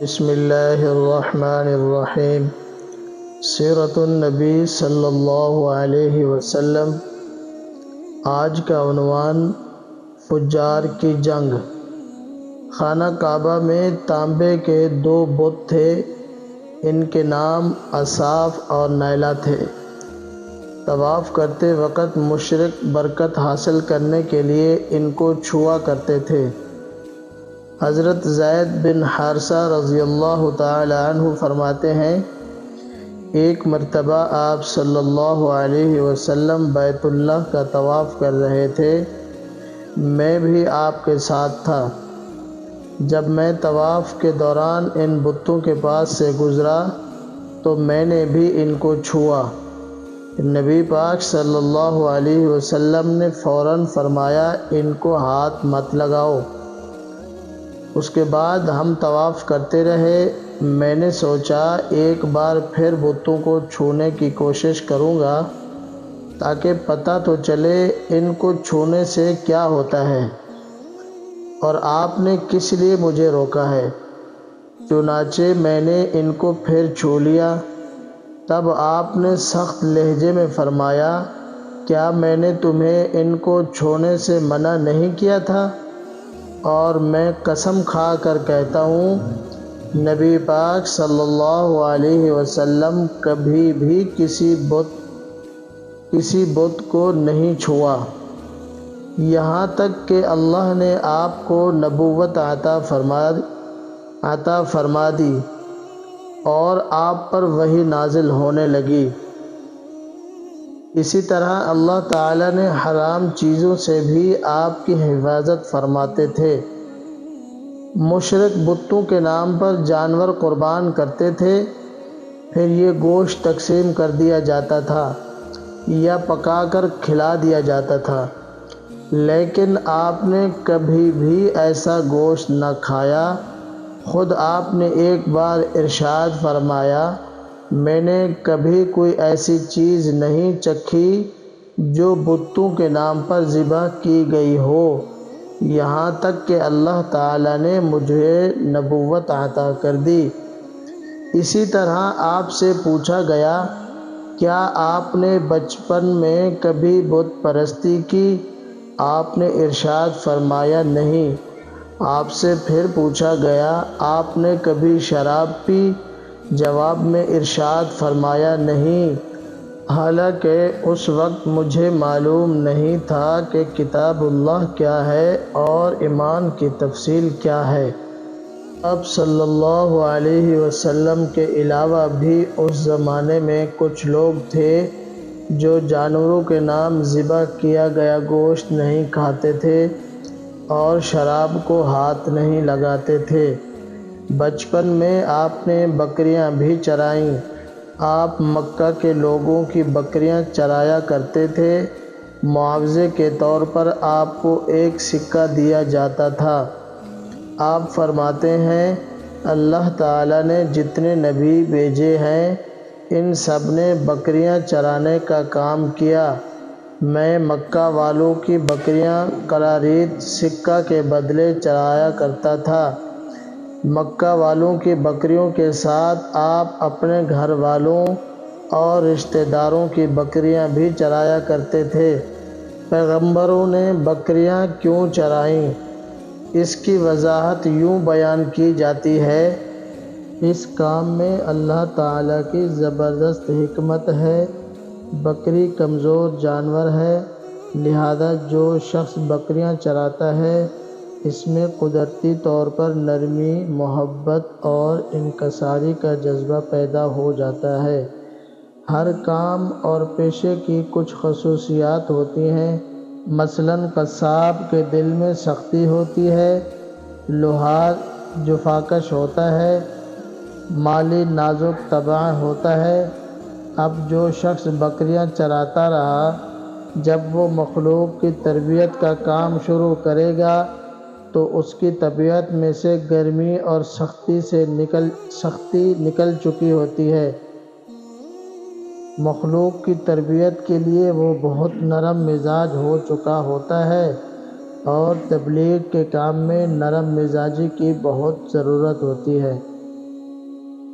بسم اللہ الرحمن الرحیم۔ سیرت النبی صلی اللہ علیہ وسلم۔ آج کا عنوان فجار کی جنگ۔ خانہ کعبہ میں تانبے کے دو بت تھے، ان کے نام اصاف اور نیلا تھے۔ طواف کرتے وقت مشرک برکت حاصل کرنے کے لیے ان کو چھوا کرتے تھے۔ حضرت زید بن حارثہ رضی اللہ تعالی عنہ فرماتے ہیں، ایک مرتبہ آپ صلی اللہ علیہ وسلم بیت اللہ کا طواف کر رہے تھے، میں بھی آپ کے ساتھ تھا۔ جب میں طواف کے دوران ان بتوں کے پاس سے گزرا تو میں نے بھی ان کو چھوا۔ نبی پاک صلی اللہ علیہ وسلم نے فوراً فرمایا، ان کو ہاتھ مت لگاؤ۔ اس کے بعد ہم طواف کرتے رہے۔ میں نے سوچا ایک بار پھر بتوں کو چھونے کی کوشش کروں گا تاکہ پتہ تو چلے ان کو چھونے سے کیا ہوتا ہے اور آپ نے کس لیے مجھے روکا ہے۔ چنانچہ میں نے ان کو پھر چھو لیا۔ تب آپ نے سخت لہجے میں فرمایا، کیا میں نے تمہیں ان کو چھونے سے منع نہیں کیا تھا؟ اور میں قسم کھا کر کہتا ہوں، نبی پاک صلی اللہ علیہ وسلم کبھی بھی کسی بت کو نہیں چھوا، یہاں تک کہ اللہ نے آپ کو نبوت عطا فرما دی اور آپ پر وحی نازل ہونے لگی۔ اسی طرح اللہ تعالیٰ نے حرام چیزوں سے بھی آپ کی حفاظت فرماتے تھے۔ مشرک بتوں کے نام پر جانور قربان کرتے تھے، پھر یہ گوشت تقسیم کر دیا جاتا تھا یا پکا کر کھلا دیا جاتا تھا، لیکن آپ نے کبھی بھی ایسا گوشت نہ کھایا۔ خود آپ نے ایک بار ارشاد فرمایا، میں نے کبھی کوئی ایسی چیز نہیں چکھی جو بتوں کے نام پر ذبح کی گئی ہو، یہاں تک کہ اللہ تعالیٰ نے مجھے نبوت عطا کر دی۔ اسی طرح آپ سے پوچھا گیا، کیا آپ نے بچپن میں کبھی بت پرستی کی؟ آپ نے ارشاد فرمایا، نہیں۔ آپ سے پھر پوچھا گیا، آپ نے کبھی شراب پی؟ جواب میں ارشاد فرمایا، نہیں، حالانکہ اس وقت مجھے معلوم نہیں تھا کہ کتاب اللہ کیا ہے اور ایمان کی تفصیل کیا ہے۔ آپ صلی اللہ علیہ وسلم کے علاوہ بھی اس زمانے میں کچھ لوگ تھے جو جانوروں کے نام ذبح کیا گیا گوشت نہیں کھاتے تھے اور شراب کو ہاتھ نہیں لگاتے تھے۔ بچپن میں آپ نے بکریاں بھی چرائیں۔ آپ مکہ کے لوگوں کی بکریاں چرایا کرتے تھے۔ معاوضے کے طور پر آپ کو ایک سکہ دیا جاتا تھا۔ آپ فرماتے ہیں، اللہ تعالیٰ نے جتنے نبی بھیجے ہیں ان سب نے بکریاں چرانے کا کام کیا۔ میں مکہ والوں کی بکریاں قرارید سکہ کے بدلے چرایا کرتا تھا۔ مکہ والوں کی بکریوں کے ساتھ آپ اپنے گھر والوں اور رشتہ داروں کی بکریاں بھی چرایا کرتے تھے۔ پیغمبروں نے بکریاں کیوں چرائیں؟ اس کی وضاحت یوں بیان کی جاتی ہے، اس کام میں اللہ تعالیٰ کی زبردست حکمت ہے۔ بکری کمزور جانور ہے، لہذا جو شخص بکریاں چراتا ہے اس میں قدرتی طور پر نرمی، محبت اور انکساری کا جذبہ پیدا ہو جاتا ہے۔ ہر کام اور پیشے کی کچھ خصوصیات ہوتی ہیں، مثلاً قصاب کے دل میں سختی ہوتی ہے، لوہار جفاکش ہوتا ہے، مالی نازک طبع ہوتا ہے۔ اب جو شخص بکریاں چراتا رہا، جب وہ مخلوق کی تربیت کا کام شروع کرے گا تو اس کی طبیعت میں سے گرمی اور سختی نکل چکی ہوتی ہے۔ مخلوق کی تربیت کے لیے وہ بہت نرم مزاج ہو چکا ہوتا ہے اور تبلیغ کے کام میں نرم مزاجی کی بہت ضرورت ہوتی ہے۔